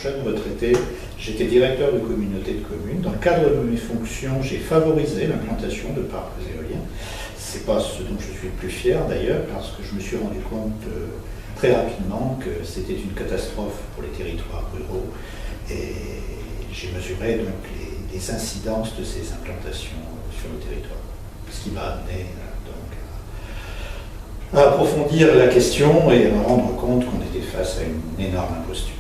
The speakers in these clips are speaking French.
jeune retraité, j'étais directeur de communauté de communes. Dans le cadre de mes fonctions, j'ai favorisé l'implantation de parcs éoliens. Ce n'est pas ce dont je suis le plus fier d'ailleurs, parce que je me suis rendu compte très rapidement que c'était une catastrophe pour les territoires ruraux. Et j'ai mesuré donc les incidences de ces implantations sur le territoire. Ce qui m'a amené donc à approfondir la question et à me rendre compte qu'on était face à une énorme imposture.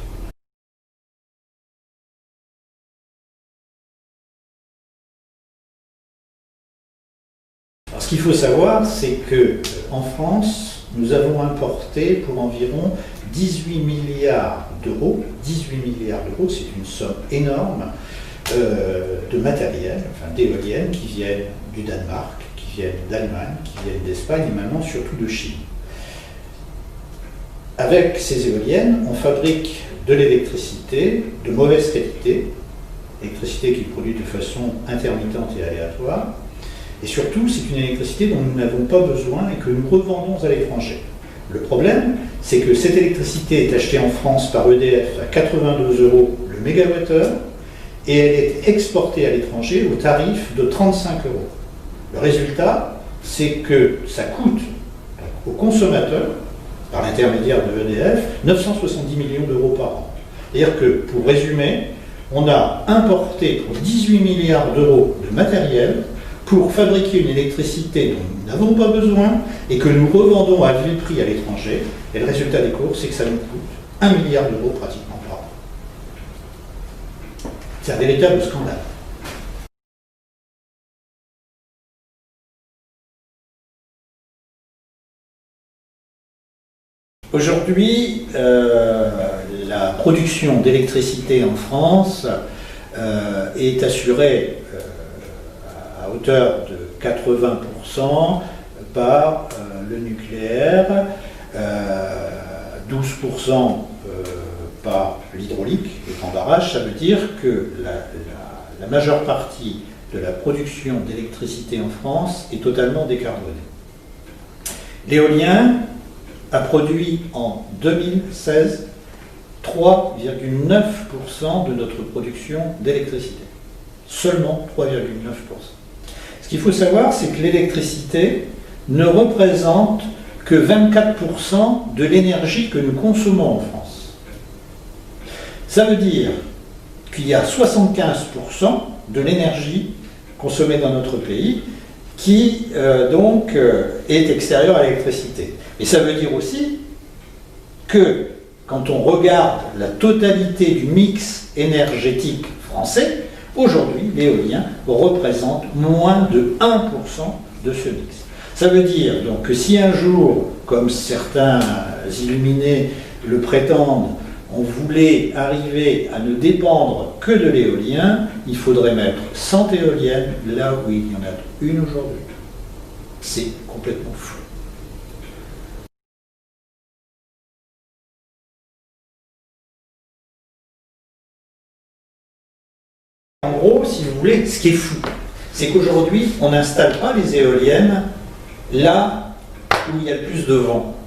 Alors, ce qu'il faut savoir, c'est qu'en France, nous avons importé pour environ 18 milliards d'euros. 18 milliards d'euros, c'est une somme énorme de matériel, enfin d'éoliennes qui viennent du Danemark, qui viennent d'Allemagne, qui viennent d'Espagne et maintenant surtout de Chine. Avec ces éoliennes, on fabrique de l'électricité de mauvaise qualité, électricité qui est produite de façon intermittente et aléatoire, et surtout c'est une électricité dont nous n'avons pas besoin et que nous revendons à l'étranger. Le problème, c'est que cette électricité est achetée en France par EDF à 82 € le mégawattheure et elle est exportée à l'étranger au tarif de 35 €. Le résultat, c'est que ça coûte aux consommateurs, par l'intermédiaire de EDF, 970 millions d'euros par an. C'est-à-dire que, pour résumer, on a importé pour 18 milliards d'euros de matériel pour fabriquer une électricité dont nous n'avons pas besoin et que nous revendons à vil prix à l'étranger. Et le résultat des courses, c'est que ça nous coûte 1 milliard d'euros pratiquement par an. C'est un véritable scandale. Aujourd'hui, la production d'électricité en France est assurée à hauteur de 80% par le nucléaire, 12% par l'hydraulique, les grands barrages. Ça veut dire que la majeure partie de la production d'électricité en France est totalement décarbonée. L'éolien a produit en 2016 3,9% de notre production d'électricité. Seulement 3,9%. Ce qu'il faut savoir, c'est que l'électricité ne représente que 24% de l'énergie que nous consommons en France. Ça veut dire qu'il y a 75% de l'énergie consommée dans notre pays qui est extérieure à l'électricité. Et ça veut dire aussi que quand on regarde la totalité du mix énergétique français, aujourd'hui, l'éolien représente moins de 1% de ce mix. Ça veut dire donc que si un jour, comme certains illuminés le prétendent, on voulait arriver à ne dépendre que de l'éolien, il faudrait mettre 100 éoliennes là où il y en a une aujourd'hui. C'est complètement fou. En gros, si vous voulez, ce qui est fou, c'est qu'aujourd'hui, on n'installe pas les éoliennes là où il y a le plus de vent.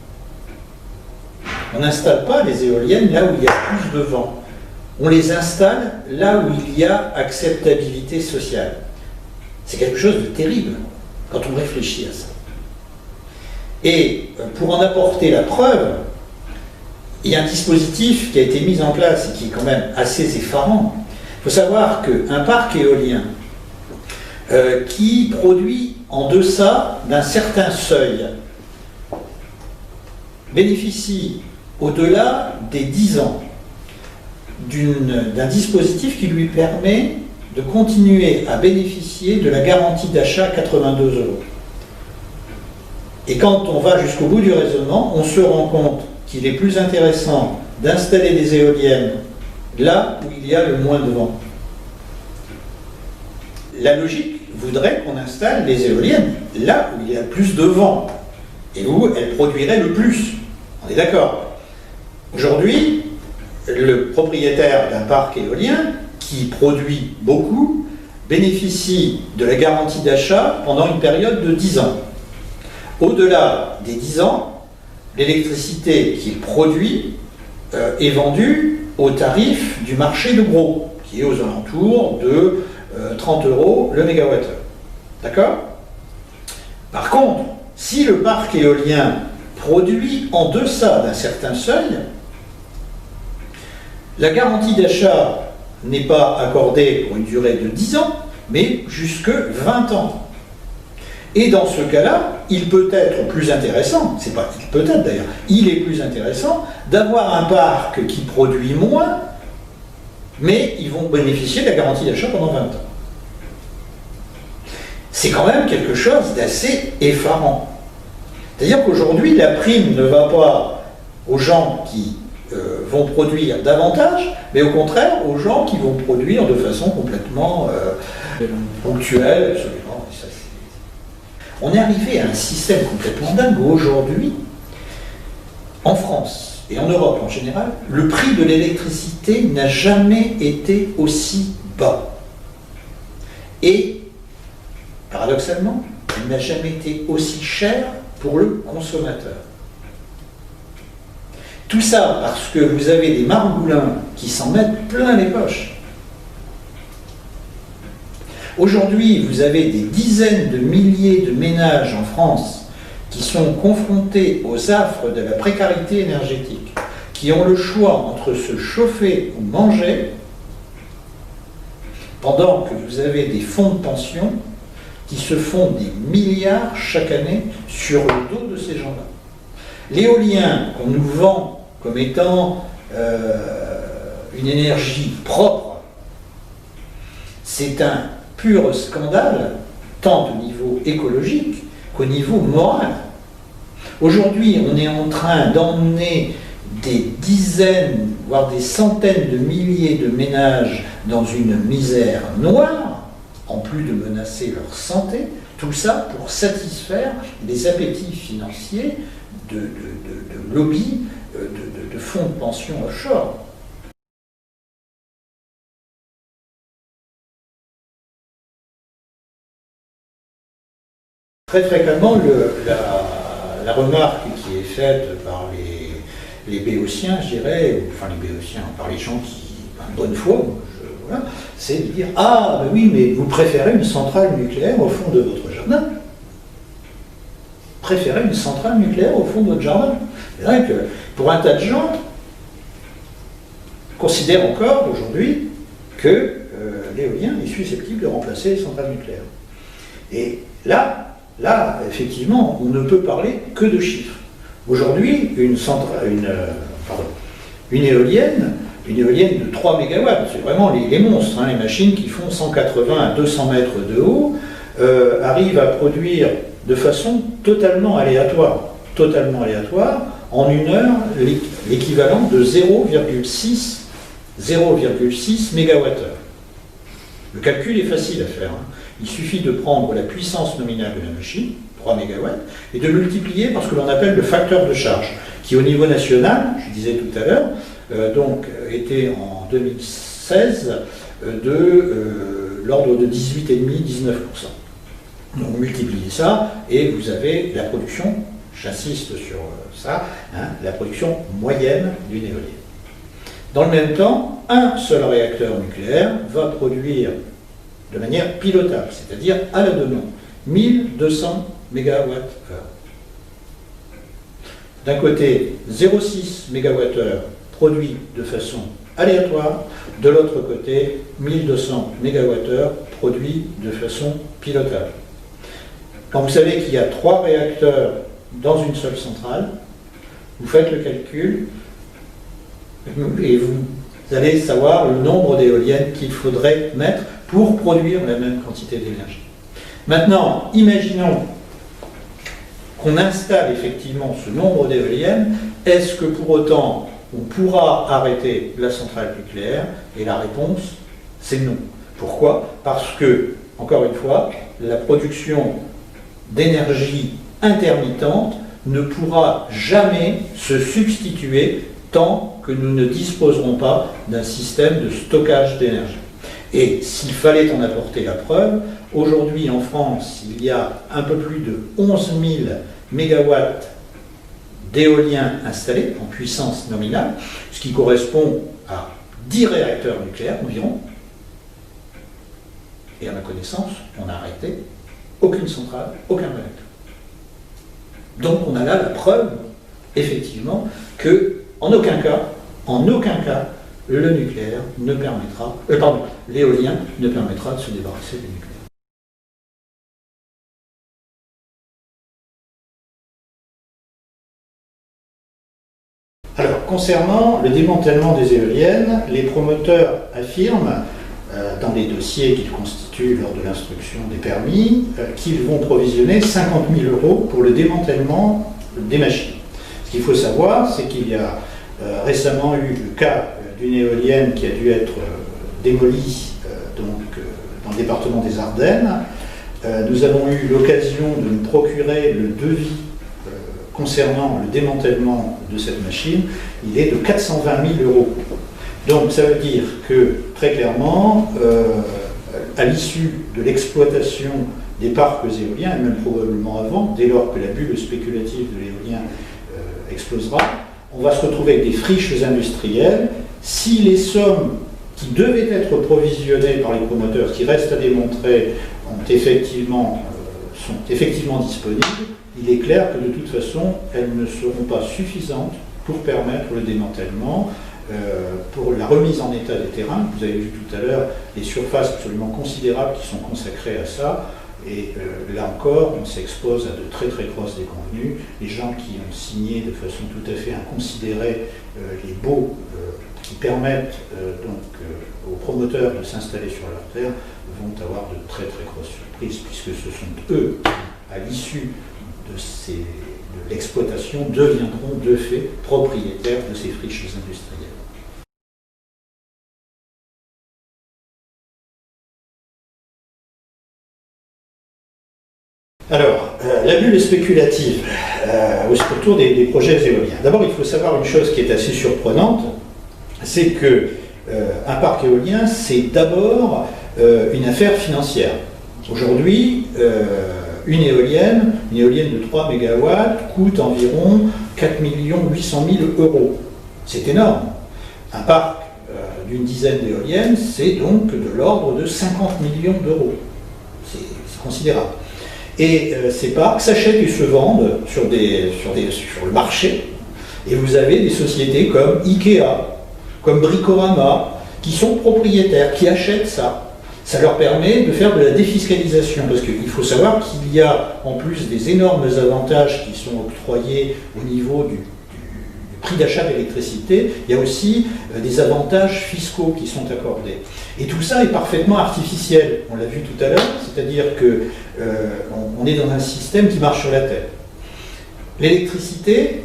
On n'installe pas les éoliennes là où il y a plus de vent. On les installe là où il y a acceptabilité sociale. C'est quelque chose de terrible quand on réfléchit à ça. Et pour en apporter la preuve, il y a un dispositif qui a été mis en place et qui est quand même assez effarant. Il faut savoir qu'un parc éolien qui produit en deçà d'un certain seuil bénéficie au-delà des 10 ans d'un dispositif qui lui permet de continuer à bénéficier de la garantie d'achat à 82 €. Et quand on va jusqu'au bout du raisonnement, on se rend compte qu'il est plus intéressant d'installer des éoliennes là où il y a le moins de vent. La logique voudrait qu'on installe les éoliennes là où il y a le plus de vent et où elles produiraient le plus. On est d'accord. Aujourd'hui, le propriétaire d'un parc éolien qui produit beaucoup bénéficie de la garantie d'achat pendant une période de 10 ans. Au-delà des 10 ans, l'électricité qu'il produit est vendue au tarif du marché de gros, qui est aux alentours de 30 € le mégawattheure. D'accord? Par contre, si le parc éolien produit en deçà d'un certain seuil, la garantie d'achat n'est pas accordée pour une durée de 10 ans, mais jusque 20 ans. Et dans ce cas-là, il peut être plus intéressant, c'est pas il peut être d'ailleurs, il est plus intéressant d'avoir un parc qui produit moins, mais ils vont bénéficier de la garantie d'achat pendant 20 ans. C'est quand même quelque chose d'assez effarant. C'est-à-dire qu'aujourd'hui, la prime ne va pas aux gens qui vont produire davantage, mais au contraire aux gens qui vont produire de façon complètement ponctuelle, absolument. On est arrivé à un système complètement dingue où aujourd'hui, en France et en Europe en général, le prix de l'électricité n'a jamais été aussi bas. Et, paradoxalement, il n'a jamais été aussi cher pour le consommateur. Tout ça parce que vous avez des margoulins qui s'en mettent plein les poches. Aujourd'hui, vous avez des dizaines de milliers de ménages en France qui sont confrontés aux affres de la précarité énergétique, qui ont le choix entre se chauffer ou manger, pendant que vous avez des fonds de pension qui se font des milliards chaque année sur le dos de ces gens-là. L'éolien qu'on nous vend comme étant une énergie propre, c'est un pur scandale, tant au niveau écologique qu'au niveau moral. Aujourd'hui, on est en train d'emmener des dizaines, voire des centaines de milliers de ménages dans une misère noire, en plus de menacer leur santé, tout ça pour satisfaire les appétits financiers de lobbies, de fonds de pension offshore. Très fréquemment, la remarque qui est faite par les béotiens, je dirais, enfin les béotiens, par les gens qui, en bonne foi, voilà, c'est de dire « Ah, ben oui, mais vous préférez une centrale nucléaire au fond de votre jardin ?» Préférez une centrale nucléaire au fond de votre jardin. C'est vrai que pour un tas de gens, considèrent encore aujourd'hui que l'éolien est susceptible de remplacer les centrales nucléaires. Et là, effectivement, on ne peut parler que de chiffres. Aujourd'hui, une éolienne de 3 MW, c'est vraiment les monstres, hein, les machines qui font 180 à 200 mètres de haut, arrivent à produire de façon totalement aléatoire, en une heure, l'équivalent de 0,6 MWh. Le calcul est facile à faire. Hein. Il suffit de prendre la puissance nominale de la machine, 3 MW, et de multiplier par ce que l'on appelle le facteur de charge, qui au niveau national, je disais tout à l'heure, était en 2016 de l'ordre de 18,5-19%. Donc multipliez ça et vous avez la production, j'insiste sur ça, hein, la production moyenne d'une éolienne. Dans le même temps, un seul réacteur nucléaire va produire de manière pilotable, c'est-à-dire à la demande, 1200 MWh. D'un côté, 0,6 MWh produit de façon aléatoire, de l'autre côté, 1200 MWh produit de façon pilotable. Quand vous savez qu'il y a 3 réacteurs dans une seule centrale, vous faites le calcul et vous allez savoir le nombre d'éoliennes qu'il faudrait mettre pour produire la même quantité d'énergie. Maintenant, imaginons qu'on installe effectivement ce nombre d'éoliennes, est-ce que pour autant on pourra arrêter la centrale nucléaire? Et la réponse, c'est non. Pourquoi? Parce que, encore une fois, la production d'énergie intermittente ne pourra jamais se substituer tant que nous ne disposerons pas d'un système de stockage d'énergie. Et s'il fallait en apporter la preuve, aujourd'hui en France, il y a un peu plus de 11 000 mégawatts d'éoliens installés en puissance nominale, ce qui correspond à 10 réacteurs nucléaires environ. Et à ma connaissance, on a arrêté aucune centrale, aucun réacteur. Donc on a là la preuve, effectivement, que en aucun cas, le nucléaire ne permettra, l'éolien ne permettra de se débarrasser du nucléaire. Alors, concernant le démantèlement des éoliennes, les promoteurs affirment, dans les dossiers qu'ils constituent lors de l'instruction des permis, qu'ils vont provisionner 50 000 € pour le démantèlement des machines. Ce qu'il faut savoir, c'est qu'il y a récemment eu le cas d'une éolienne qui a dû être démolie dans le département des Ardennes. Nous avons eu l'occasion de nous procurer le devis concernant le démantèlement de cette machine. Il est de 420 000 €. Donc ça veut dire que, très clairement, à l'issue de l'exploitation des parcs éoliens, et même probablement avant, dès lors que la bulle spéculative de l'éolien explosera, on va se retrouver avec des friches industrielles. Si les sommes qui devaient être provisionnées par les promoteurs, qui restent à démontrer, sont effectivement disponibles, il est clair que de toute façon, elles ne seront pas suffisantes pour permettre le démantèlement. Pour la remise en état des terrains, vous avez vu tout à l'heure les surfaces absolument considérables qui sont consacrées à ça, et là encore, on s'expose à de très très grosses déconvenues. Les gens qui ont signé de façon tout à fait inconsidérée les baux qui permettent aux promoteurs de s'installer sur leur terre vont avoir de très très grosses surprises, puisque ce sont eux, à l'issue de l'exploitation, deviendront de fait propriétaires de ces friches industrielles. Alors, la bulle spéculative autour des projets éoliens. D'abord, il faut savoir une chose qui est assez surprenante, c'est que un parc éolien, c'est d'abord une affaire financière. Aujourd'hui, une éolienne de 3 MW coûte environ 4 800 000 €. C'est énorme. Un parc d'une dizaine d'éoliennes, c'est donc de l'ordre de 50 millions d'euros. C'est considérable. Et ces parcs s'achètent et se vendent sur le marché. Et vous avez des sociétés comme Ikea, comme Bricorama, qui sont propriétaires, qui achètent ça. Ça leur permet de faire de la défiscalisation, parce qu'il faut savoir qu'il y a, en plus des énormes avantages qui sont octroyés au niveau du prix d'achat d'électricité, il y a aussi des avantages fiscaux qui sont accordés. Et tout ça est parfaitement artificiel, on l'a vu tout à l'heure, c'est-à-dire qu'on est dans un système qui marche sur la tête. L'électricité,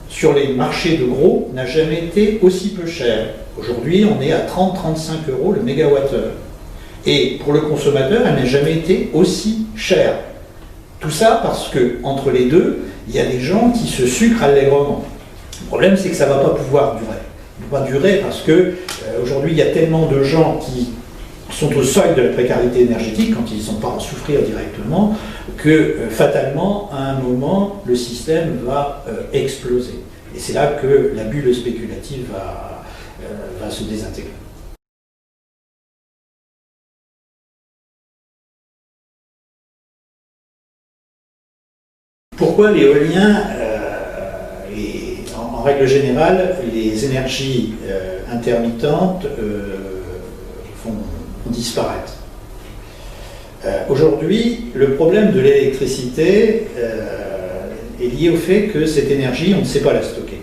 sur les marchés de gros, n'a jamais été aussi peu chère. Aujourd'hui, on est à 30-35 € le mégawattheure. Et pour le consommateur, elle n'a jamais été aussi chère. Tout ça parce que entre les deux, il y a des gens qui se sucrent allègrement. Le problème, c'est que ça ne va pas pouvoir durer. Il ne va pas durer parce que aujourd'hui, il y a tellement de gens qui sont au seuil de la précarité énergétique, quand ils ne sont pas en souffrir directement, que fatalement, à un moment, le système va exploser. Et c'est là que la bulle spéculative va se désintégrer. Pourquoi l'éolien et en règle générale, les énergies intermittentes font disparaître. Aujourd'hui, le problème de l'électricité est lié au fait que cette énergie, on ne sait pas la stocker.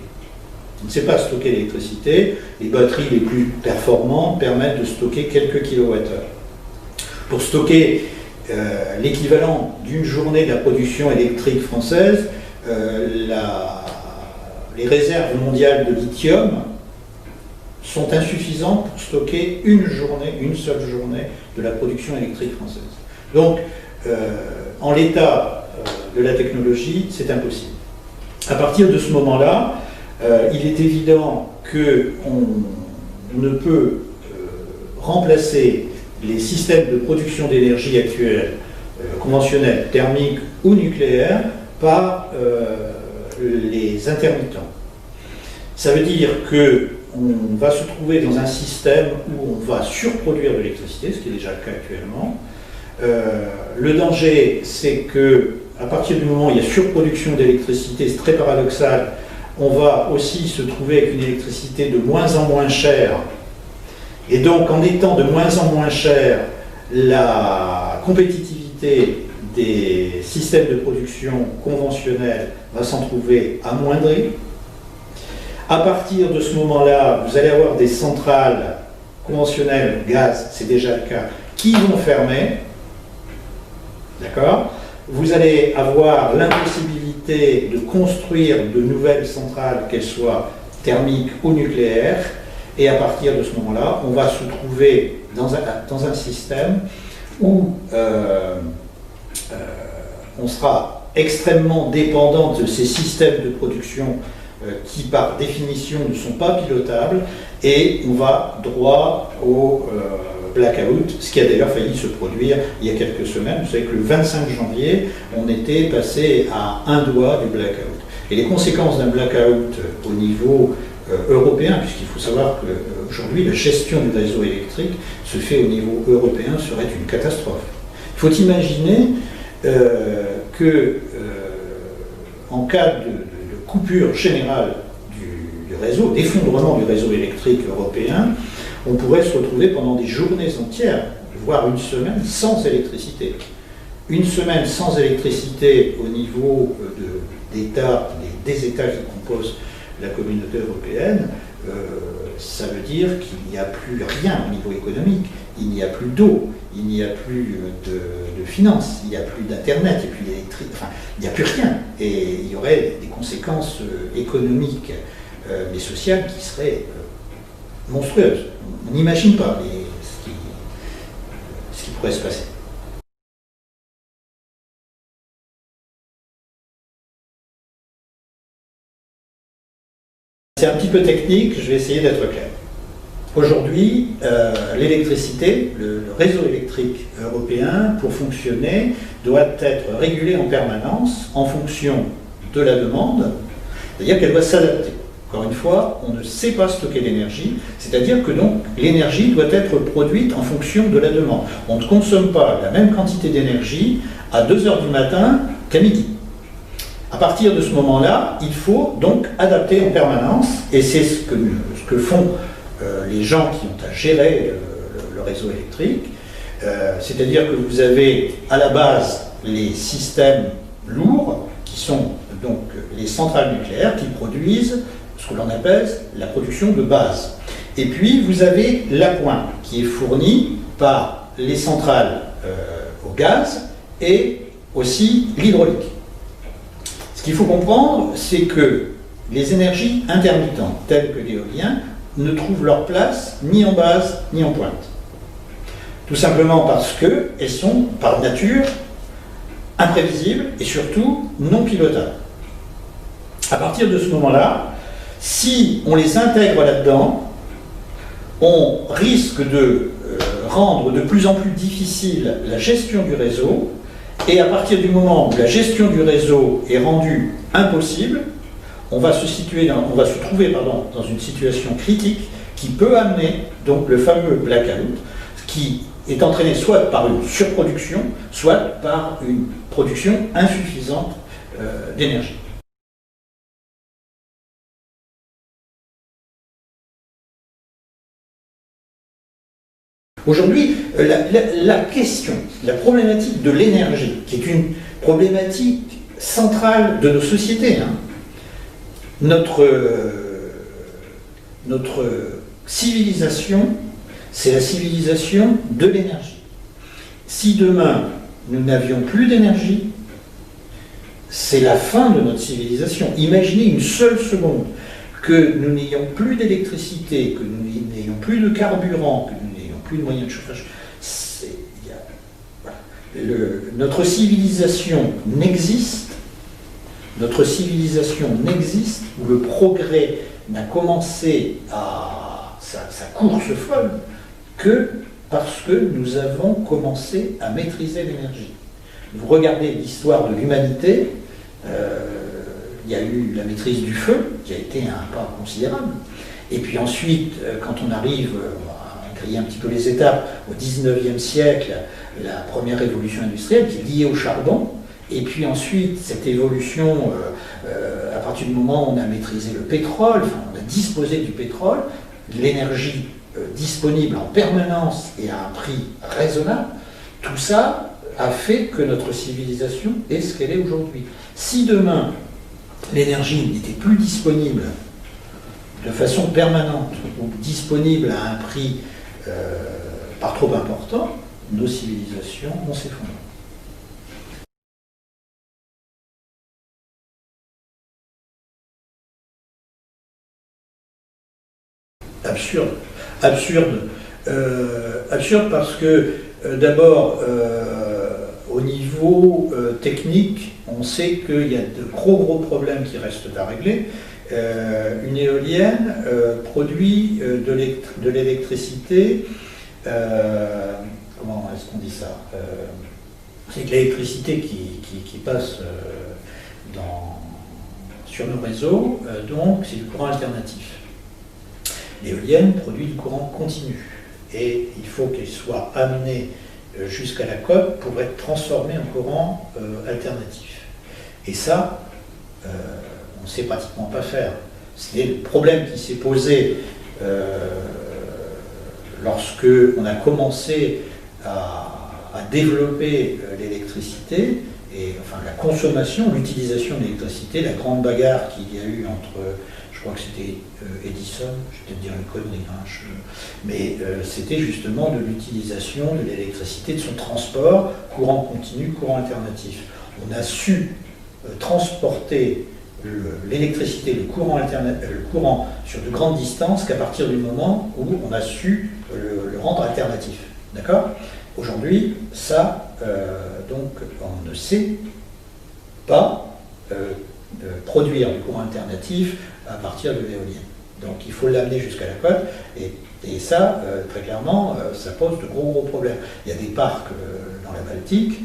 On ne sait pas stocker l'électricité. Les batteries les plus performantes permettent de stocker quelques kilowattheures. Pour stocker l'équivalent d'une journée de la production électrique française, les réserves mondiales de lithium sont insuffisantes pour stocker une seule journée de la production électrique française. Donc, en l'état de la technologie, c'est impossible. À partir de ce moment-là, il est évident qu'on ne peut remplacer les systèmes de production d'énergie actuels, conventionnels, thermiques ou nucléaires, par les intermittents. Ça veut dire que on va se trouver dans un système où on va surproduire de l'électricité, ce qui est déjà le cas actuellement. Le danger, c'est que à partir du moment où il y a surproduction d'électricité, c'est très paradoxal, on va aussi se trouver avec une électricité de moins en moins chère. Et donc, en étant de moins en moins chère, la compétitivité des systèmes de production conventionnels va s'en trouver amoindrie. À partir de ce moment-là, vous allez avoir des centrales conventionnelles, gaz, c'est déjà le cas, qui vont fermer. D'accord ? Vous allez avoir l'impossibilité de construire de nouvelles centrales, qu'elles soient thermiques ou nucléaires, et à partir de ce moment-là, on va se trouver dans un système où on sera extrêmement dépendant de ces systèmes de production qui, par définition, ne sont pas pilotables, et on va droit au blackout, ce qui a d'ailleurs failli se produire il y a quelques semaines. Vous savez que le 25 janvier, on était passé à un doigt du blackout. Et les conséquences d'un blackout au niveau européen, puisqu'il faut savoir qu'aujourd'hui, la gestion du réseau électrique se fait au niveau européen, serait une catastrophe. Il faut imaginer que, en cas de coupure générale du réseau, d'effondrement du réseau électrique européen, on pourrait se retrouver pendant des journées entières, voire une semaine, sans électricité. Une semaine sans électricité au niveau des États qui composent la communauté européenne, ça veut dire qu'il n'y a plus rien au niveau économique. Il n'y a plus d'eau, il n'y a plus de finances, il n'y a plus d'internet, il n'y a plus d'électricité, enfin, il n'y a plus rien. Et il y aurait des conséquences économiques, mais sociales qui seraient monstrueuses. On n'imagine pas ce qui pourrait se passer. C'est un petit peu technique, je vais essayer d'être clair. Aujourd'hui, l'électricité, le réseau électrique européen, pour fonctionner, doit être régulé en permanence en fonction de la demande, c'est-à-dire qu'elle doit s'adapter. Encore une fois, on ne sait pas stocker l'énergie, c'est-à-dire que donc l'énergie doit être produite en fonction de la demande. On ne consomme pas la même quantité d'énergie à 2 heures du matin qu'à midi. À partir de ce moment-là, il faut donc adapter en permanence, et c'est ce que font les gens qui ont à gérer le réseau électrique, c'est-à-dire que vous avez à la base les systèmes lourds, qui sont donc les centrales nucléaires, qui produisent ce que l'on appelle la production de base. Et puis vous avez l'appoint, qui est fourni par les centrales au gaz et aussi l'hydraulique. Ce qu'il faut comprendre, c'est que les énergies intermittentes, telles que l'éolien, ne trouvent leur place ni en base ni en pointe. Tout simplement parce qu'elles sont, par nature, imprévisibles et surtout non pilotables. À partir de ce moment-là, si on les intègre là-dedans, on risque de rendre de plus en plus difficile la gestion du réseau, et à partir du moment où la gestion du réseau est rendue impossible, on va se trouver dans une situation critique qui peut amener donc le fameux blackout, qui est entraîné soit par une surproduction, soit par une production insuffisante d'énergie. Aujourd'hui, la question, la problématique de l'énergie, qui est une problématique centrale de nos sociétés, notre civilisation, c'est la civilisation de l'énergie. Si demain, nous n'avions plus d'énergie, c'est la fin de notre civilisation. Imaginez une seule seconde que nous n'ayons plus d'électricité, que nous n'ayons plus de carburant, que nous n'ayons plus de moyens de chauffage. Notre civilisation n'existe, où le progrès n'a commencé à sa course folle que parce que nous avons commencé à maîtriser l'énergie. Vous regardez l'histoire de l'humanité, il y a eu la maîtrise du feu, qui a été un pas considérable, Et puis ensuite, quand on arrive, on va griller un petit peu les étapes, au 19e siècle, la première révolution industrielle qui est liée au charbon. Et puis ensuite, cette évolution, à partir du moment où on a maîtrisé le pétrole, enfin, on a disposé du pétrole, l'énergie disponible en permanence et à un prix raisonnable, tout ça a fait que notre civilisation est ce qu'elle est aujourd'hui. Si demain, l'énergie n'était plus disponible de façon permanente ou disponible à un prix pas trop important, nos civilisations vont s'effondrer. Absurde. Absurde parce que d'abord, au niveau technique, on sait qu'il y a de gros problèmes qui restent à régler. Une éolienne produit de l'électricité. Comment est-ce qu'on dit ça? C'est de l'électricité qui passe sur nos réseaux, donc c'est du courant alternatif. L'éolienne produit du courant continu et il faut qu'elle soit amenée jusqu'à la côte pour être transformée en courant alternatif. Et ça, on ne sait pratiquement pas faire. C'est le problème qui s'est posé lorsque on a commencé à développer l'électricité et enfin la consommation, l'utilisation de l'électricité, la grande bagarre qu'il y a eu entre, je crois que c'était Edison, je vais peut-être dire une connerie, mais c'était justement de l'utilisation de l'électricité, de son transport, courant continu, courant alternatif. On a su transporter l'électricité, le courant sur de grandes distances qu'à partir du moment où on a su le rendre alternatif. D'accord ? Aujourd'hui, ça, donc, on ne sait pas produire du courant alternatif à partir de l'éolienne. Donc il faut l'amener jusqu'à la côte, et ça, très clairement, ça pose de gros problèmes. Il y a des parcs dans la Baltique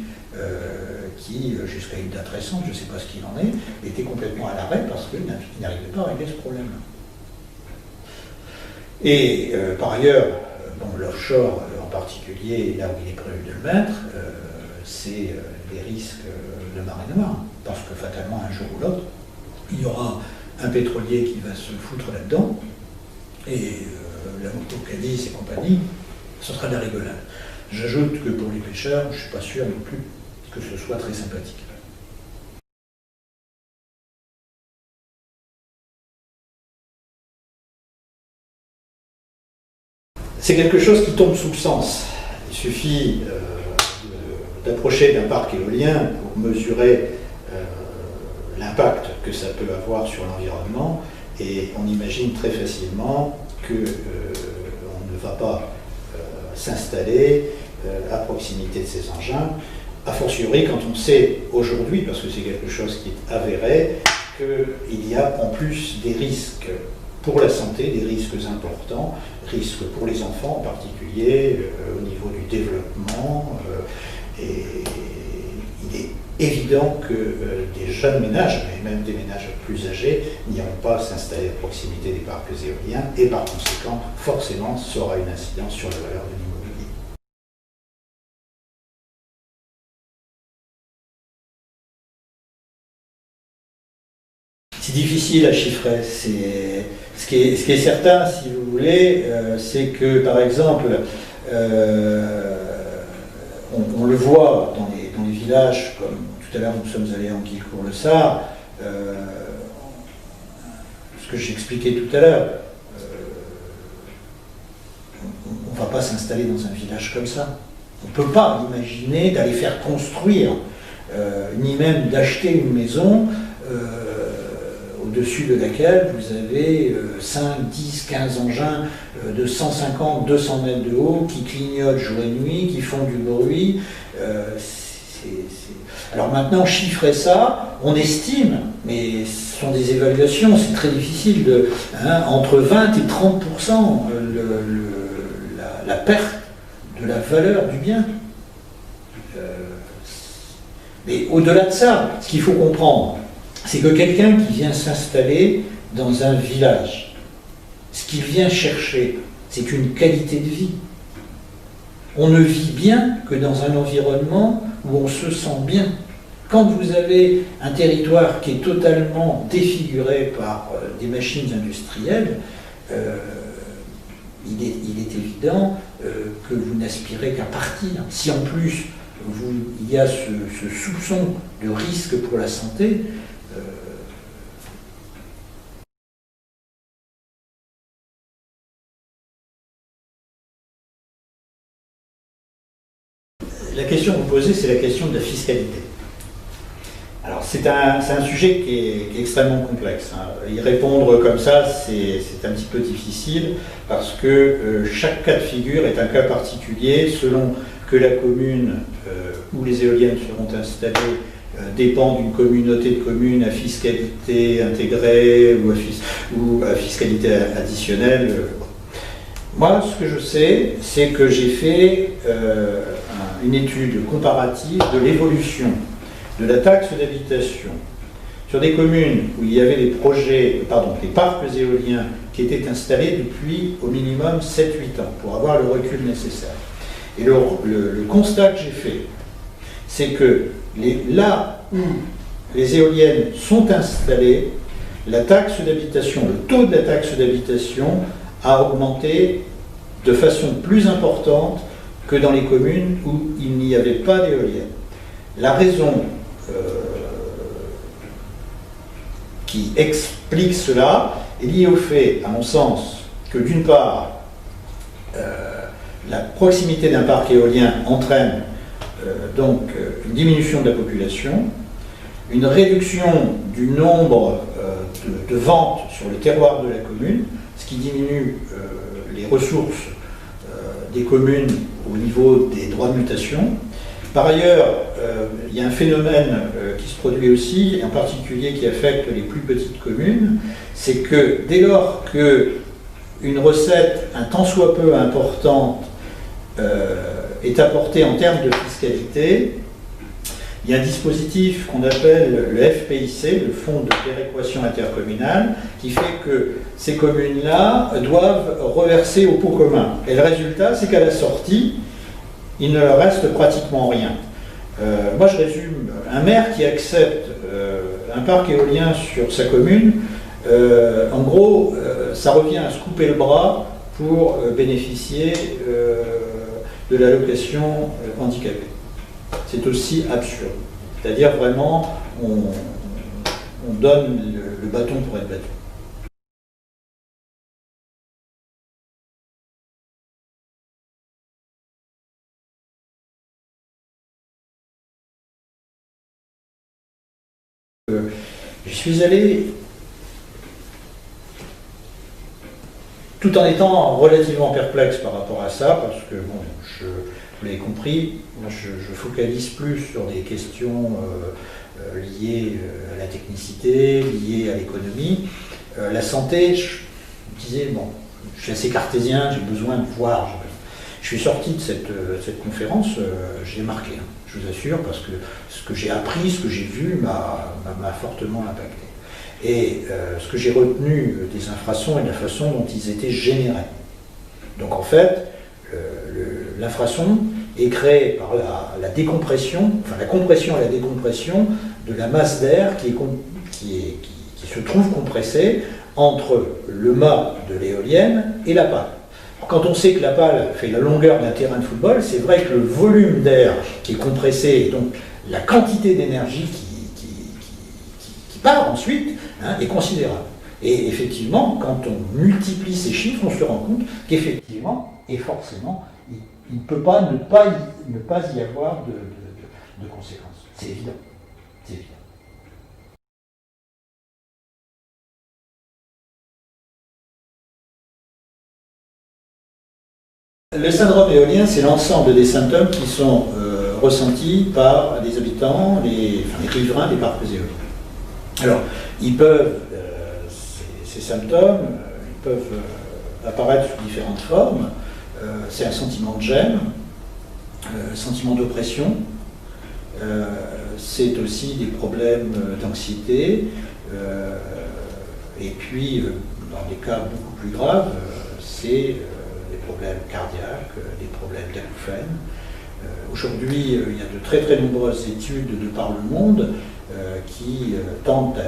qui, jusqu'à une date récente, je ne sais pas ce qu'il en est, étaient complètement à l'arrêt parce qu'ils n'arrivaient pas à régler ce problème-là. Et par ailleurs, l'offshore en particulier, là où il est prévu de le mettre, c'est les risques de marée noire, parce que fatalement, un jour ou l'autre, il y aura un pétrolier qui va se foutre là-dedans, et la moto Cadiz et compagnie, ce sera de la rigolade. J'ajoute que pour les pêcheurs, je ne suis pas sûr non plus que ce soit très sympathique. C'est quelque chose qui tombe sous le sens. Il suffit d'approcher d'un parc éolien pour mesurer l'impact que ça peut avoir sur l'environnement, et on imagine très facilement qu'on ne va pas s'installer à proximité de ces engins, a fortiori quand on sait aujourd'hui, parce que c'est quelque chose qui est avéré, qu'il y a en plus des risques pour la santé, des risques importants, risques pour les enfants en particulier, au niveau du développement, et il est évident que des jeunes ménages, mais même des ménages plus âgés, n'iront pas s'installer à proximité des parcs éoliens, et par conséquent, forcément, ça aura une incidence sur la valeur de l'immobilier. C'est difficile à chiffrer. Ce qui est certain, si vous voulez, c'est que, par exemple, on le voit dans les villages, comme tout à l'heure nous sommes allés en Guilcourt-le-Sard, ce que j'expliquais tout à l'heure, on ne va pas s'installer dans un village comme ça. On ne peut pas imaginer d'aller faire construire, ni même d'acheter une maison au-dessus de laquelle vous avez 5, 10, 15 engins de 150, 200 mètres de haut qui clignotent jour et nuit, qui font du bruit. Alors maintenant, chiffrer ça, on estime, mais ce sont des évaluations, c'est très difficile, entre 20 et 30% la perte de la valeur du bien. Mais au-delà de ça, ce qu'il faut comprendre, c'est que quelqu'un qui vient s'installer dans un village, ce qu'il vient chercher, c'est une qualité de vie. On ne vit bien que dans un environnement où on se sent bien. Quand vous avez un territoire qui est totalement défiguré par des machines industrielles, il est évident que vous n'aspirez qu'à partir. Si en plus il y a ce soupçon de risque pour la santé, la question que vous posez, c'est la question de la fiscalité. Alors c'est un sujet qui est extrêmement complexe. Y répondre comme ça, c'est un petit peu difficile parce que chaque cas de figure est un cas particulier selon que la commune où les éoliennes seront installées dépend d'une communauté de communes à fiscalité intégrée ou à fiscalité additionnelle. Moi, ce que je sais, c'est que j'ai fait une étude comparative de l'évolution de la taxe d'habitation sur des communes où il y avait des parcs éoliens qui étaient installés depuis au minimum 7-8 ans pour avoir le recul nécessaire. Et le constat que j'ai fait, c'est que là où les éoliennes sont installées, la taxe d'habitation, le taux de la taxe d'habitation a augmenté de façon plus importante que dans les communes où il n'y avait pas d'éoliennes. La raison qui explique cela est liée au fait, à mon sens, que d'une part, la proximité d'un parc éolien entraîne donc une diminution de la population, une réduction du nombre de ventes sur le terroir de la commune, ce qui diminue les ressources des communes au niveau des droits de mutation. Par ailleurs, il y a un phénomène qui se produit aussi, en particulier qui affecte les plus petites communes, c'est que dès lors qu'une recette, un tant soit peu importante, est apportée en termes de fiscalité, il y a un dispositif qu'on appelle le FPIC, le Fonds de péréquation intercommunale, qui fait que ces communes-là doivent reverser au pot commun. Et le résultat, c'est qu'à la sortie, il ne leur reste pratiquement rien. Moi, je résume, un maire qui accepte un parc éolien sur sa commune, en gros, ça revient à se couper le bras pour bénéficier de l'allocation handicapée. C'est aussi absurde. C'est-à-dire vraiment, on donne le bâton pour être battu. Je suis allé, tout en étant relativement perplexe par rapport à ça, parce que, bon, vous l'avez compris, moi je focalise plus sur des questions liées à la technicité, liées à l'économie. La santé, je me disais, bon, je suis assez cartésien, j'ai besoin de voir. Je suis sorti de cette conférence, j'ai marqué, hein, je vous assure, parce que ce que j'ai appris, ce que j'ai vu m'a fortement impacté. Et ce que j'ai retenu des infrasons et de la façon dont ils étaient générés. Donc en fait, l'infrason est créée par la décompression, enfin la compression et la décompression de la masse d'air qui se trouve compressée entre le mât de l'éolienne et la pale. Quand on sait que la pale fait la longueur d'un terrain de football, c'est vrai que le volume d'air qui est compressé, et donc la quantité d'énergie qui part ensuite, hein, est considérable. Et effectivement, quand on multiplie ces chiffres, on se rend compte qu'effectivement, et forcément, il ne peut pas ne pas y avoir de conséquences. C'est évident. C'est évident. Le syndrome éolien, c'est l'ensemble des symptômes qui sont ressentis par les habitants, les riverains des parcs éoliens. Alors, ces symptômes, ils peuvent apparaître sous différentes formes. C'est un sentiment de gêne, sentiment d'oppression, c'est aussi des problèmes d'anxiété, et puis dans des cas beaucoup plus graves, c'est des problèmes cardiaques, des problèmes d'acouphènes. Aujourd'hui, il y a de très très nombreuses études de par le monde qui tentent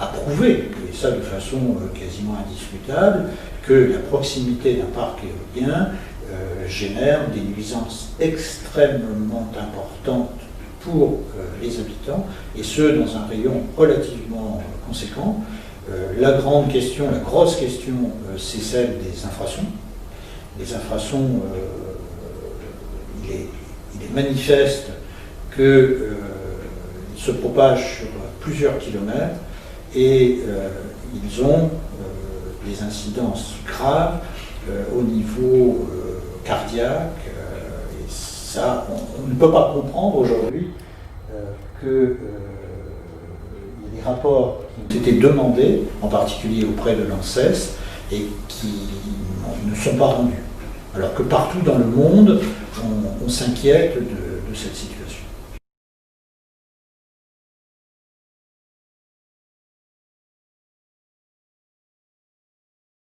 à prouver, et ça de façon quasiment indiscutable, que la proximité d'un parc éolien génère des nuisances extrêmement importantes pour les habitants, et ce dans un rayon relativement conséquent. La grande question, la grosse question, c'est celle des infrasons. Les infrasons, il est manifeste qu'ils se propagent sur plusieurs kilomètres et ils ont des incidences graves au niveau cardiaque. Et ça, on ne peut pas comprendre aujourd'hui que les rapports qui ont été demandés, en particulier auprès de l'ANSES, et qui ne sont pas rendus. Alors que partout dans le monde, on s'inquiète de cette situation.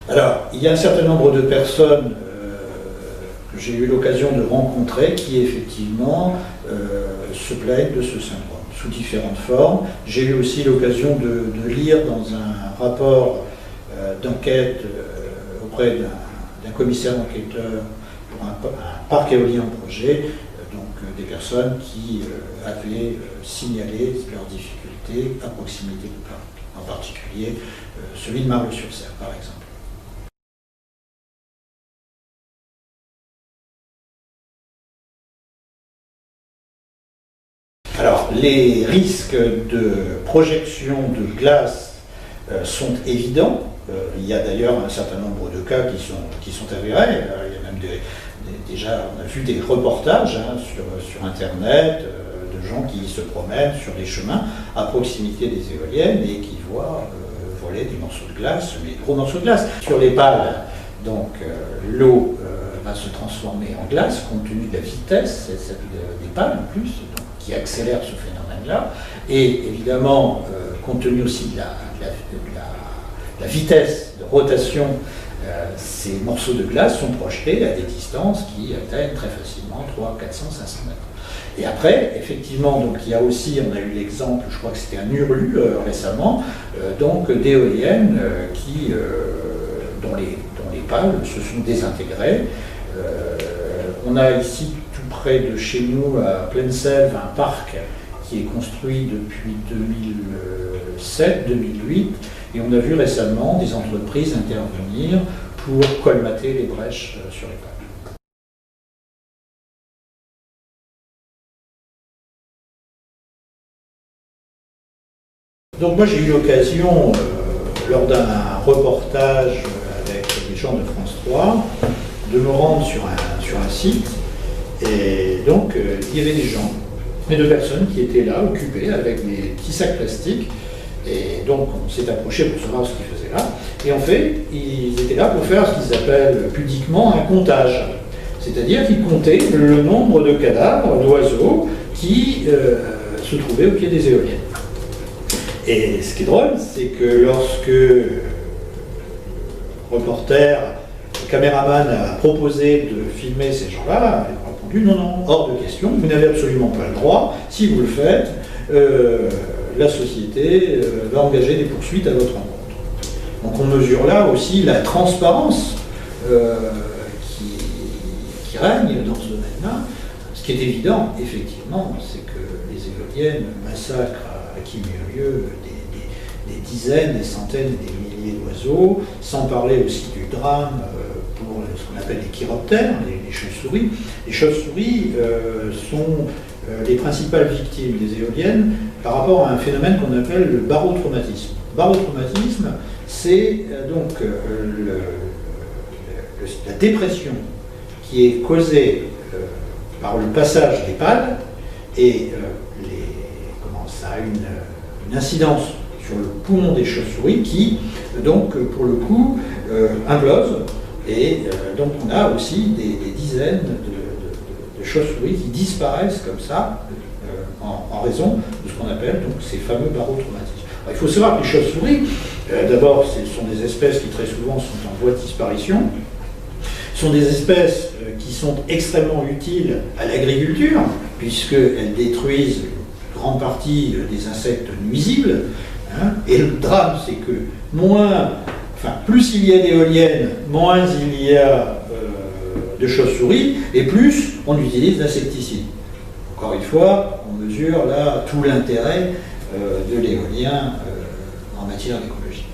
Alors, il y a un certain nombre de personnes que j'ai eu l'occasion de rencontrer qui effectivement se plaignent de ce syndrome, sous différentes formes. J'ai eu aussi l'occasion de lire dans un rapport d'enquête auprès d'un commissaire enquêteur pour un parc éolien en projet, donc des personnes qui avaient signalé leurs difficultés à proximité du parc, en particulier celui de Marle-sur-Cère par exemple. Alors, les risques de projection de glace sont évidents. Il y a d'ailleurs un certain nombre de cas qui sont avérés. Il y a même déjà, on a vu des reportages sur Internet de gens qui se promènent sur des chemins à proximité des éoliennes et qui voient voler des morceaux de glace, des gros morceaux de glace. Sur les pales, donc l'eau va se transformer en glace compte tenu de la vitesse des pales en plus, donc, qui accélère ce phénomène-là. Et évidemment, compte tenu aussi de la vitesse de rotation, ces morceaux de glace sont projetés à des distances qui atteignent très facilement 300, 400, 500 mètres. Et après, effectivement, donc, il y a aussi, on a eu l'exemple, je crois que c'était un Uru récemment, donc d'éoliennes dont les pales se sont désintégrées. On a ici, tout près de chez nous, à Plaine-Sèvre, un parc qui est construit depuis 2007-2008, et on a vu récemment des entreprises intervenir pour colmater les brèches sur les pales. Donc moi j'ai eu l'occasion, lors d'un reportage avec les gens de France 3, de me rendre sur un site, et donc il y avait des gens, mais de personnes qui étaient là, occupées avec des petits sacs plastiques, et donc on s'est approché pour savoir ce qu'ils faisaient là, et en fait, ils étaient là pour faire ce qu'ils appellent pudiquement un comptage, c'est-à-dire qu'ils comptaient le nombre de cadavres d'oiseaux qui se trouvaient au pied des éoliennes. Et ce qui est drôle, c'est que lorsque le reporter, le caméraman a proposé de filmer ces gens-là, ils ont répondu non, non, hors de question, vous n'avez absolument pas le droit, si vous le faites, la société va engager des poursuites à votre encontre. Donc on mesure là aussi la transparence qui règne dans ce domaine-là. Ce qui est évident, effectivement, c'est que les éoliennes massacrent qui met lieu des dizaines, des centaines et des milliers d'oiseaux, sans parler aussi du drame pour ce qu'on appelle les chiroptères, les chauves-souris. Les chauves-souris sont les principales victimes des éoliennes par rapport à un phénomène qu'on appelle le barotraumatisme. Barotraumatisme, c'est donc la dépression qui est causée par le passage des pales et ça a une incidence sur le poumon des chauves-souris qui, donc, pour le coup, implose. Et donc, on a aussi des dizaines de chauves-souris qui disparaissent comme ça en raison de ce qu'on appelle donc, ces fameux barotraumatismes. Il faut savoir que les chauves-souris, d'abord, ce sont des espèces qui très souvent sont en voie de disparition. Ce sont des espèces qui sont extrêmement utiles à l'agriculture, puisqu'elles détruisent une grande partie des insectes nuisibles. Hein. Et le drame, c'est que plus il y a d'éoliennes, moins il y a de chauves-souris, et plus on utilise d'insecticides. Encore une fois, on mesure là tout l'intérêt de l'éolien en matière d'écologie.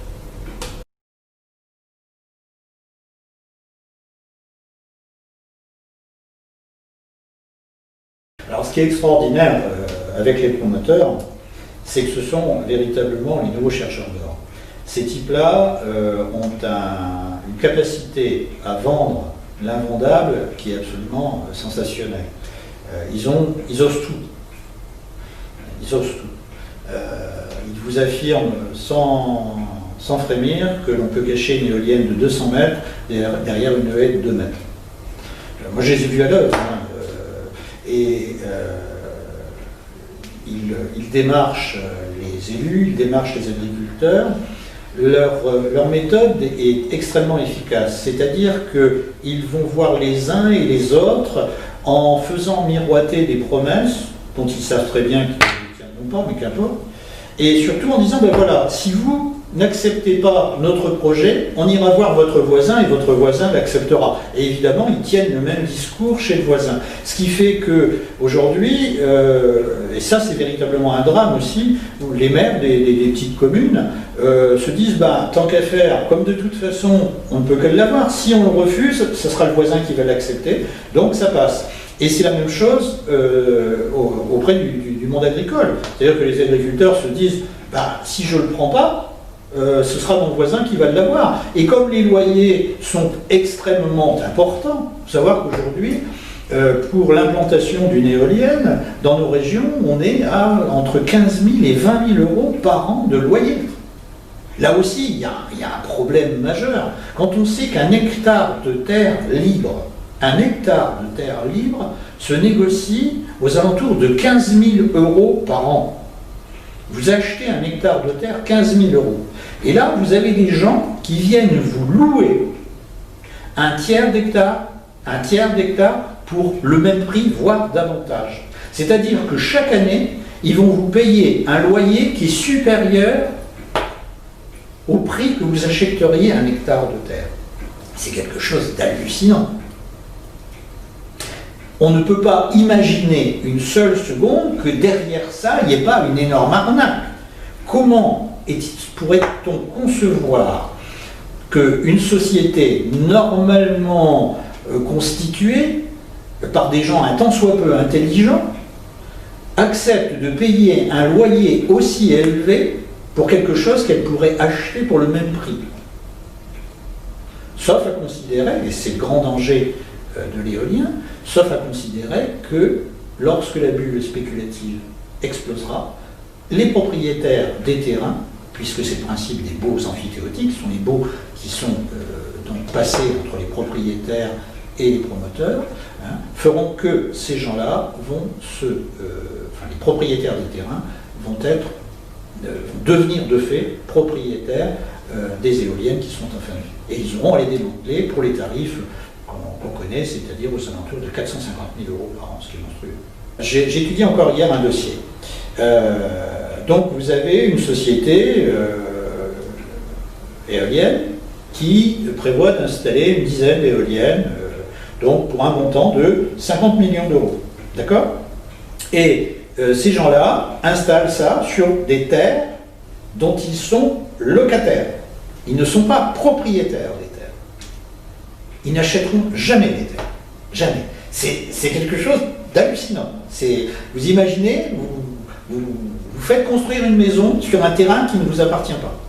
Alors ce qui est extraordinaire avec les promoteurs, c'est que ce sont véritablement les nouveaux chercheurs d'or. Ces types-là ont une capacité à vendre l'invendable qui est absolument sensationnelle. Ils osent tout. Ils osent tout. Ils vous affirment sans frémir que l'on peut cacher une éolienne de 200 mètres derrière une haie de 2 mètres. Moi, je les ai vus à l'œuvre. Ils démarchent les élus, ils démarchent les agriculteurs. Leur méthode est extrêmement efficace, c'est-à-dire qu'ils vont voir les uns et les autres en faisant miroiter des promesses dont ils savent très bien qu'ils ne tiendront pas, mais qu'importe, et surtout en disant, ben voilà, si vous n'acceptez pas notre projet, on ira voir votre voisin et votre voisin l'acceptera. Et évidemment, ils tiennent le même discours chez le voisin. Ce qui fait qu'aujourd'hui, et ça c'est véritablement un drame aussi, où les maires des petites communes se disent, bah, tant qu'à faire, comme de toute façon on ne peut que l'avoir, si on le refuse, ce sera le voisin qui va l'accepter, donc ça passe. Et c'est la même chose auprès du monde agricole. C'est-à-dire que les agriculteurs se disent, bah, si je ne le prends pas, ce sera mon voisin qui va l'avoir. Et comme les loyers sont extrêmement importants, il faut savoir qu'aujourd'hui, pour l'implantation d'une éolienne, dans nos régions, on est à entre 15 000 et 20 000 euros par an de loyer. Là aussi, il y a un problème majeur. Quand on sait qu'un hectare de terre libre, se négocie aux alentours de 15 000 euros par an. Vous achetez un hectare de terre, 15 000 euros. Et là, vous avez des gens qui viennent vous louer un tiers d'hectare pour le même prix, voire davantage. C'est-à-dire que chaque année, ils vont vous payer un loyer qui est supérieur au prix que vous achèteriez un hectare de terre. C'est quelque chose d'hallucinant. On ne peut pas imaginer une seule seconde que derrière ça, il n'y ait pas une énorme arnaque. Comment pourrait-on concevoir qu'une société normalement constituée par des gens un tant soit peu intelligents accepte de payer un loyer aussi élevé pour quelque chose qu'elle pourrait acheter pour le même prix? Sauf à considérer, et c'est le grand danger de l'éolien, sauf à considérer que lorsque la bulle spéculative explosera, les propriétaires des terrains, puisque c'est le principe des baux amphithéotiques, ce sont les baux qui sont donc passés entre les propriétaires et les promoteurs, feront que ces gens-là vont les propriétaires des terrains vont devenir de fait propriétaires des éoliennes qui sont en fin de vie. Et ils auront à les démanteler pour les tarifs qu'on connaît, c'est-à-dire aux alentours de 450 000 euros par an, ce qui est monstrueux. J'ai étudié encore hier un dossier. Donc vous avez une société éolienne qui prévoit d'installer une dizaine d'éoliennes, donc pour un montant de 50 millions d'euros. D'accord? Et ces gens-là installent ça sur des terres dont ils sont locataires. Ils ne sont pas propriétaires des terres. Ils n'achèteront jamais des terres. Jamais. C'est quelque chose d'hallucinant. Vous imaginez, vous faites construire une maison sur un terrain qui ne vous appartient pas.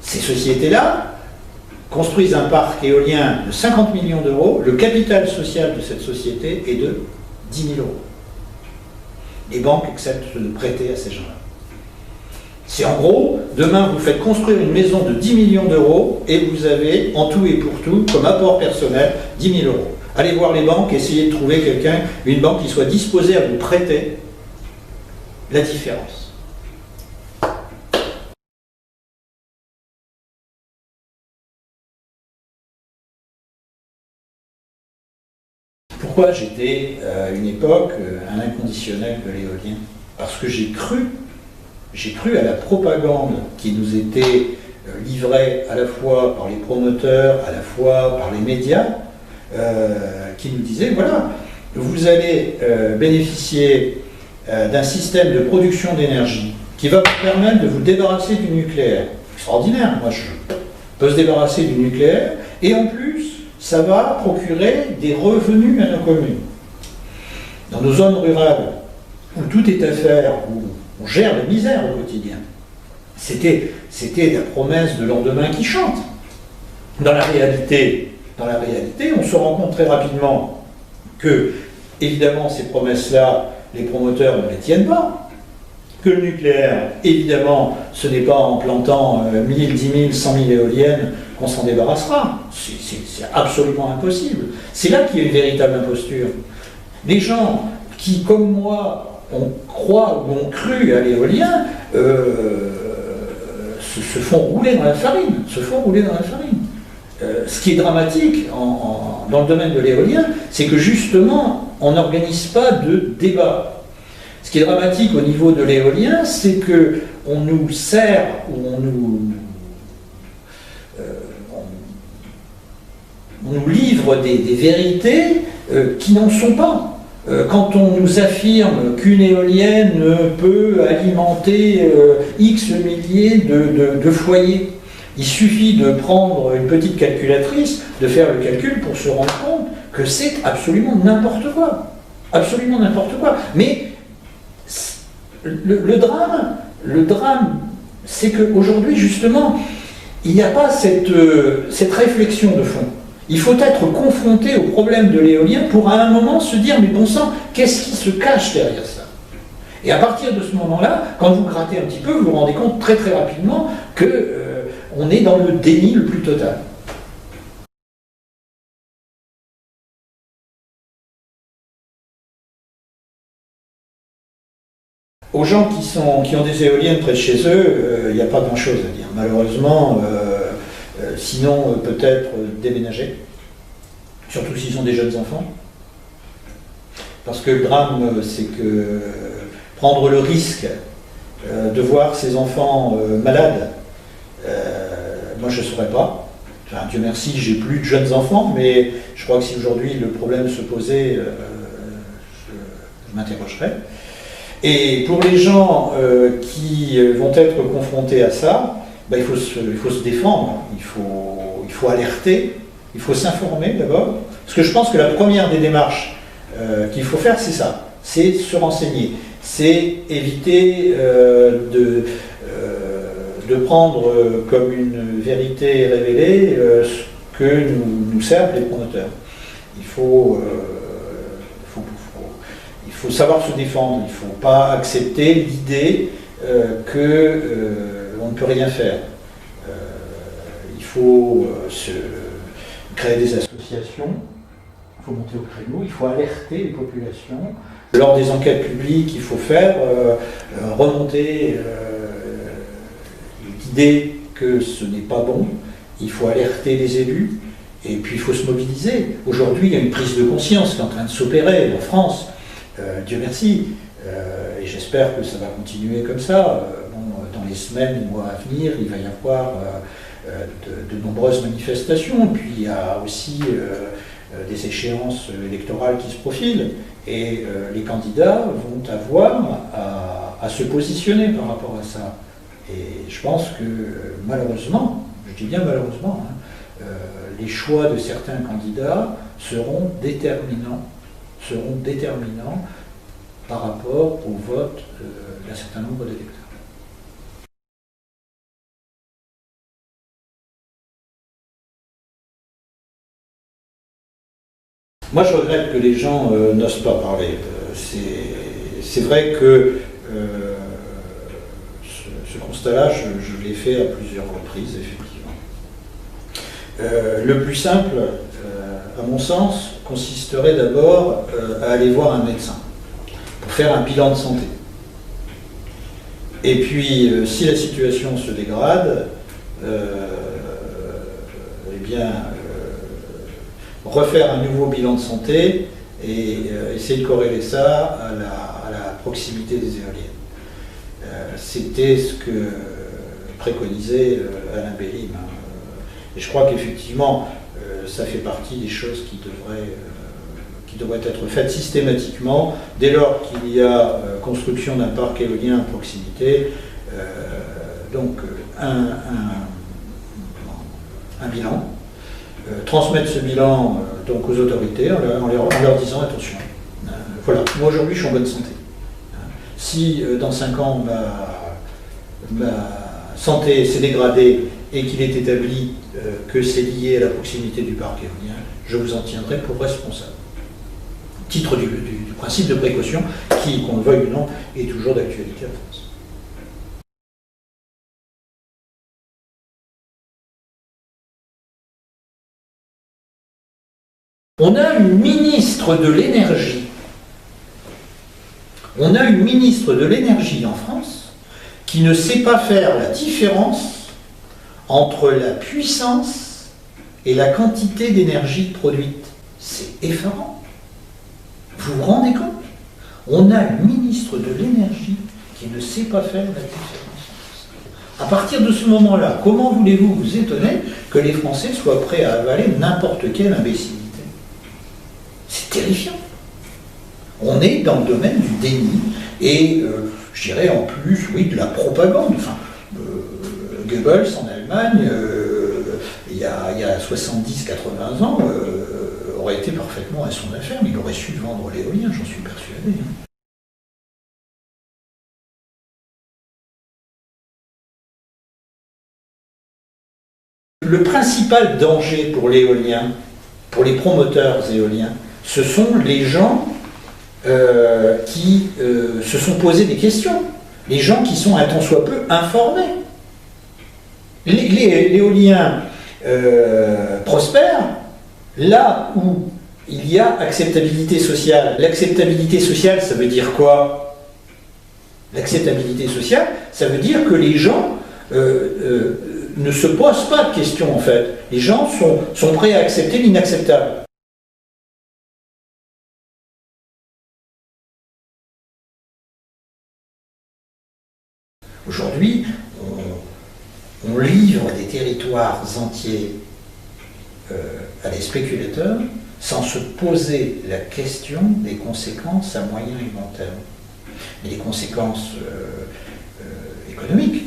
Ces sociétés-là construisent un parc éolien de 50 millions d'euros. Le capital social de cette société est de 10 000 euros. Les banques acceptent de prêter à ces gens-là. C'est en gros, demain vous faites construire une maison de 10 millions d'euros et vous avez en tout et pour tout, comme apport personnel, 10 000 euros. Allez voir les banques, essayez de trouver une banque qui soit disposée à vous prêter la différence. pourquoi j'étais à une époque un inconditionnel de l'éolien? Parce que j'ai cru à la propagande qui nous était livrée à la fois par les promoteurs, à la fois par les médias, qui nous disaient, voilà, vous allez bénéficier d'un système de production d'énergie qui va vous permettre de vous débarrasser du nucléaire. Extraordinaire, moi je peux se débarrasser du nucléaire, et en plus, ça va procurer des revenus à nos communes. Dans nos zones rurales, où tout est à faire, où on gère la misère au quotidien, c'était la promesse de lendemain qui chante. Dans la réalité, on se rend compte très rapidement que, évidemment, ces promesses-là, les promoteurs ne les tiennent pas. Que le nucléaire, évidemment, ce n'est pas en plantant 1000, 10 000, 100 000 éoliennes qu'on s'en débarrassera. C'est absolument impossible. C'est là qu'il y a une véritable imposture. Les gens qui, comme moi, on croit ou ont cru à l'éolien, se font rouler dans la farine. Ce qui est dramatique dans le domaine de l'éolien, c'est que justement, on n'organise pas de débat. Ce qui est dramatique au niveau de l'éolien, c'est qu'on nous sert, ou on nous livre des vérités qui n'en sont pas. Quand on nous affirme qu'une éolienne peut alimenter X milliers de foyers, il suffit de prendre une petite calculatrice, de faire le calcul pour se rendre compte que c'est absolument n'importe quoi. Absolument n'importe quoi. Mais le drame, c'est qu'aujourd'hui, justement, il n'y a pas cette réflexion de fond. Il faut être confronté au problème de l'éolien pour à un moment se dire, mais bon sang, qu'est-ce qui se cache derrière ça? Et à partir de ce moment-là, quand vous grattez un petit peu, vous vous rendez compte très très rapidement qu'on est dans le déni le plus total. Aux gens qui ont des éoliennes près de chez eux, il n'y a pas grand-chose à dire. Malheureusement, sinon peut-être déménager, surtout s'ils ont des jeunes enfants. Parce que le drame, c'est que prendre le risque de voir ses enfants malades, moi je ne saurais pas. Enfin, Dieu merci, j'ai plus de jeunes enfants, mais je crois que si aujourd'hui le problème se posait, je m'interrogerais. Et pour les gens qui vont être confrontés à ça, il faut se défendre, il faut alerter, il faut s'informer d'abord. Parce que je pense que la première des démarches qu'il faut faire, c'est ça, c'est se renseigner, c'est éviter de prendre comme une vérité révélée ce que nous servent les promoteurs. Il faut savoir se défendre, il ne faut pas accepter l'idée qu'on ne peut rien faire. Il faut créer des associations, il faut monter au créneau, il faut alerter les populations. Lors des enquêtes publiques, il faut faire remonter l'idée que ce n'est pas bon, il faut alerter les élus, et puis il faut se mobiliser. Aujourd'hui, il y a une prise de conscience qui est en train de s'opérer en France. Dieu merci, et j'espère que ça va continuer comme ça. Dans les semaines et mois à venir, il va y avoir de nombreuses manifestations, puis il y a aussi des échéances électorales qui se profilent, et les candidats vont avoir à se positionner par rapport à ça. Et je pense que malheureusement, je dis bien malheureusement, les choix de certains candidats seront déterminants par rapport au vote d'un certain nombre d'électeurs. Moi, je regrette que les gens n'osent pas parler. C'est vrai que ce constat-là, je l'ai fait à plusieurs reprises, effectivement. Le plus simple, à mon sens, consisterait d'abord à aller voir un médecin pour faire un bilan de santé. Et puis, si la situation se dégrade, refaire un nouveau bilan de santé et essayer de corréler ça à la proximité des éoliennes. C'était ce que préconisait Alain Bélim. Et je crois qu'effectivement, ça fait partie des choses qui devraient être faites systématiquement dès lors qu'il y a construction d'un parc éolien à proximité. Donc un bilan, transmettre ce bilan donc aux autorités en leur disant attention, voilà, moi aujourd'hui je suis en bonne santé. Si dans 5 ans ma santé s'est dégradée et qu'il est établi que c'est lié à la proximité du parc éolien, je vous en tiendrai pour responsable. Titre du principe de précaution qui, qu'on le veuille ou non, est toujours d'actualité en France. On a une ministre de l'énergie. On a une ministre de l'énergie en France qui ne sait pas faire la différence entre la puissance et la quantité d'énergie produite. C'est effarant. Vous vous rendez compte? On a une ministre de l'énergie qui ne sait pas faire la différence. À partir de ce moment-là, comment voulez-vous vous étonner que les Français soient prêts à avaler n'importe quelle imbécilité? C'est terrifiant. On est dans le domaine du déni et, je dirais en plus, oui, de la propagande. Enfin, Goebbels en Allemagne, il y a 70-80 ans, aurait été parfaitement à son affaire, mais il aurait su vendre l'éolien, j'en suis persuadé. Le principal danger pour l'éolien, pour les promoteurs éoliens, ce sont les gens qui se sont posés des questions, les gens qui sont un tant soit peu informés. L'éolien prospère là où il y a acceptabilité sociale. L'acceptabilité sociale, ça veut dire quoi? L'acceptabilité sociale, ça veut dire que les gens ne se posent pas de questions en fait. Les gens sont prêts à accepter l'inacceptable. Aujourd'hui, on livre des territoires entiers à des spéculateurs sans se poser la question des conséquences à moyen et long terme. Et les conséquences économiques,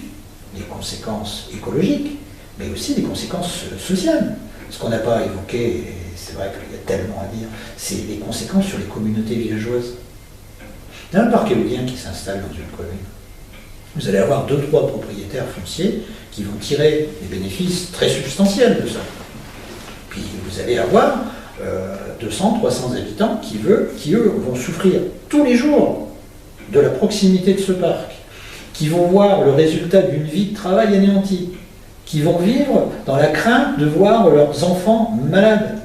les conséquences écologiques, mais aussi des conséquences sociales. Ce qu'on n'a pas évoqué, et c'est vrai qu'il y a tellement à dire, c'est les conséquences sur les communautés villageoises. Il y a un parc éolien qui s'installe dans une commune. Vous allez avoir 2-3 propriétaires fonciers qui vont tirer des bénéfices très substantiels de ça. Puis vous allez avoir 200-300 habitants qui, eux, vont souffrir tous les jours de la proximité de ce parc, qui vont voir le résultat d'une vie de travail anéantie, qui vont vivre dans la crainte de voir leurs enfants malades,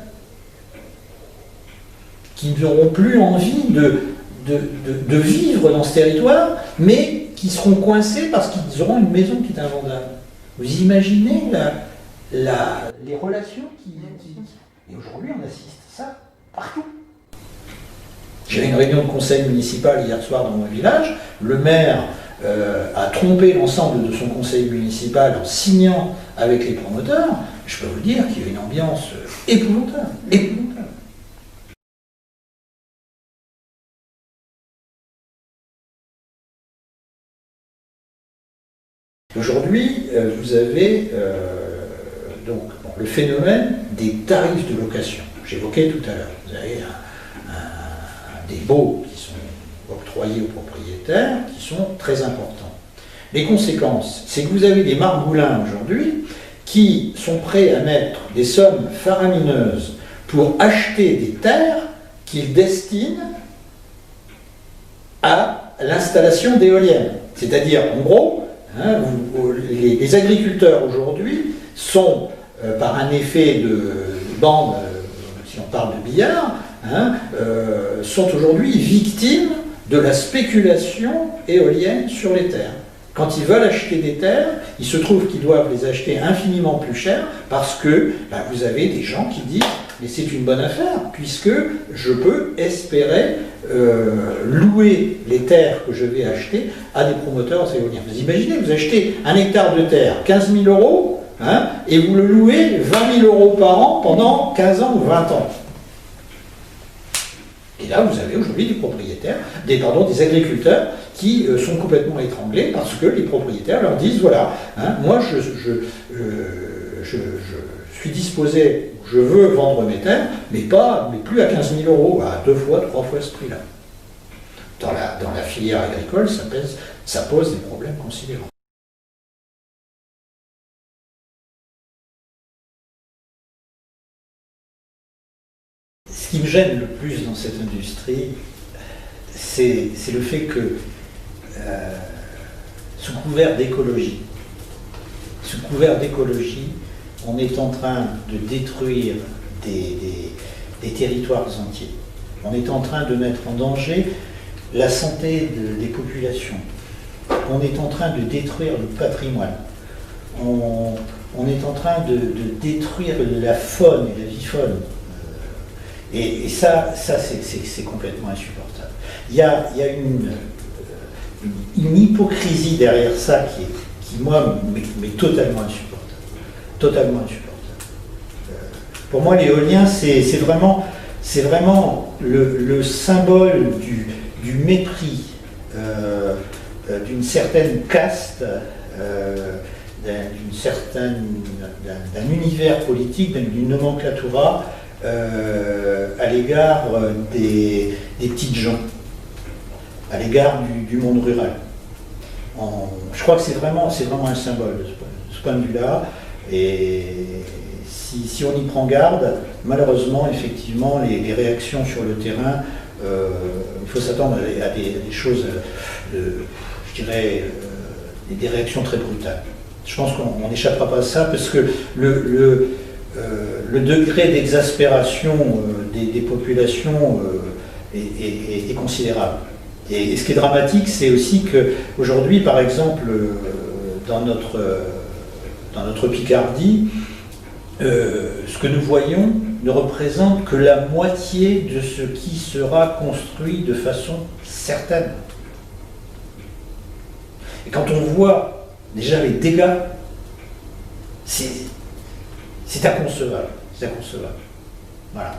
qui n'auront plus envie de vivre dans ce territoire, mais qui seront coincés parce qu'ils auront une maison qui est invendable. Vous imaginez les relations qui... Et aujourd'hui, on assiste à ça partout. J'avais une réunion de conseil municipal hier soir dans mon village. Le maire a trompé l'ensemble de son conseil municipal en signant avec les promoteurs. Je peux vous dire qu'il y a une ambiance épouvantable. Aujourd'hui, vous avez donc le phénomène des tarifs de location. J'évoquais tout à l'heure. Vous avez des baux qui sont octroyés aux propriétaires qui sont très importants. Les conséquences, c'est que vous avez des margoulins aujourd'hui qui sont prêts à mettre des sommes faramineuses pour acheter des terres qu'ils destinent à l'installation d'éoliennes. C'est-à-dire, en gros, les agriculteurs aujourd'hui sont, par un effet de bande, si on parle de billard, sont aujourd'hui victimes de la spéculation éolienne sur les terres. Quand ils veulent acheter des terres, il se trouve qu'ils doivent les acheter infiniment plus cher parce que vous avez des gens qui disent mais c'est une bonne affaire, puisque je peux espérer louer les terres que je vais acheter à des promoteurs éoliens. Vous imaginez, vous achetez un hectare de terre, 15 000 euros, hein, et vous le louez 20 000 euros par an pendant 15 ans ou 20 ans. Et là, vous avez aujourd'hui des propriétaires, des agriculteurs qui sont complètement étranglés parce que les propriétaires leur disent, voilà, hein, moi je suis disposé, je veux vendre mes terres, mais plus à 15 000 euros, à 2 fois, 3 fois ce prix-là. Dans la filière agricole, ça pose des problèmes considérables. Ce qui me gêne le plus dans cette industrie, c'est le fait que, sous couvert d'écologie, on est en train de détruire des territoires entiers. On est en train de mettre en danger la santé des populations. On est en train de détruire le patrimoine. On est en train de détruire la faune et la vie faune. Et ça c'est complètement insupportable. Il y a une hypocrisie derrière ça qui moi, m'est totalement insupportable. Totalement insupportable. Pour moi, l'éolien, c'est vraiment le symbole du mépris d'une certaine caste, d'un univers politique, d'une nomenclatura à l'égard des petites gens, à l'égard du monde rural. Je crois que c'est vraiment un symbole de ce point de vue-là. Et si on y prend garde, malheureusement, effectivement, les réactions sur le terrain, il faut s'attendre à des choses, je dirais, des réactions très brutales. Je pense qu'on n'échappera pas à ça parce que le degré d'exaspération des populations est considérable. Et ce qui est dramatique, c'est aussi qu'aujourd'hui, par exemple, dans notre Picardie, ce que nous voyons ne représente que la moitié de ce qui sera construit de façon certaine. Et quand on voit déjà les dégâts, c'est inconcevable. C'est inconcevable. Voilà.